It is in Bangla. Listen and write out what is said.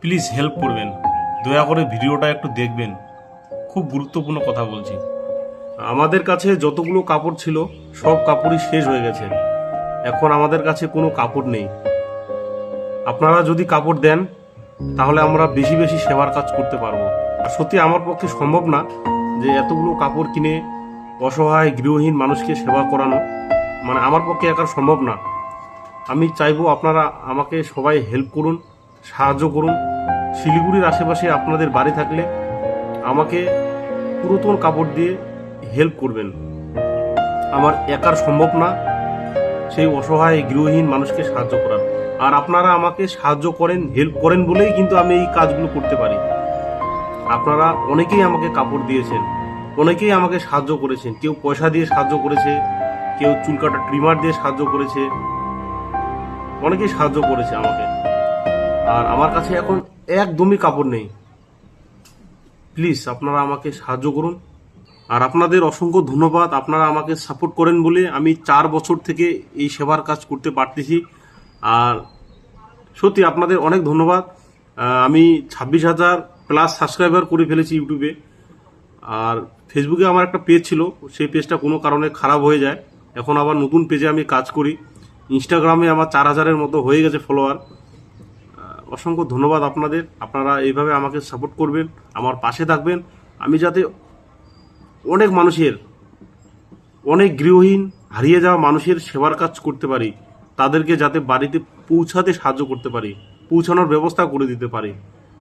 প্লিজ হেল্প করবেন, দয়া করে ভিডিওটা একটু দেখবেন, খুব গুরুত্বপূর্ণ কথা বলছি। আমাদের কাছে যতগুলো কাপড় ছিল সব কাপড়ই শেষ হয়ে গেছে, এখন আমাদের কাছে কোনো কাপড় নেই। আপনারা যদি কাপড় দেন তাহলে আমরা বেশি বেশি সেবার কাজ করতে পারবো। আর সত্যি আমার পক্ষে সম্ভব না যে এতগুলো কাপড় কিনে অসহায় গৃহহীন মানুষকে সেবা করানো, মানে আমার পক্ষে একা সম্ভব না। আমি চাইবো আপনারা আমাকে সবাই হেল্প করুন, সাহায্য করুন। শিলিগুড়ির আশেপাশে আপনাদের বাড়ি থাকলে আমাকে পুরাতন কাপড় দিয়ে হেল্প করবেন। আমার একার সম্ভব না সেই অসহায় গৃহহীন মানুষকে সাহায্য করা। আর আপনারা আমাকে সাহায্য করেন, হেল্প করেন বলেই কিন্তু আমি এই কাজগুলো করতে পারি। আপনারা অনেকেই আমাকে কাপড় দিয়েছেন, অনেকেই আমাকে সাহায্য করেছেন। কেউ পয়সা দিয়ে সাহায্য করেছে, কেউ চুল কাটা ট্রিমার দিয়ে সাহায্য করেছে, অনেকেই সাহায্য করেছে আমাকে। আর আমার কাছে এখন একদমই কাপড় নেই। প্লিজ আপনারা আমাকে সাহায্য করুন। আর আপনাদের অসংখ্য ধন্যবাদ, আপনারা আমাকে সাপোর্ট করেন বলে আমি 4 বছর থেকে এই সেবার কাজ করতে পারতেছি। আর সত্যি আপনাদের অনেক ধন্যবাদ। আমি 26,000 প্লাস সাবস্ক্রাইবার করে ফেলেছি ইউটিউবে। আর ফেসবুকে আমার একটা পেজ ছিল, সেই পেজটা কোনো কারণে খারাপ হয়ে যায়, এখন আবার নতুন পেজে আমি কাজ করি। ইনস্টাগ্রামে আমার 4,000-এর মতো হয়ে গেছে ফলোয়ার। অসংখ্য ধন্যবাদ আপনাদের। আপনারা এইভাবে আমাকে সাপোর্ট করবেন, আমার পাশে থাকবেন, আমি যাতে অনেক মানুষের, অনেক গৃহহীন হারিয়ে যাওয়া মানুষের সেবার কাজ করতে পারি, তাদেরকে যাতে বাড়িতে পৌঁছাতে সাহায্য করতে পারি, পৌঁছানোর ব্যবস্থা করে দিতে পারি।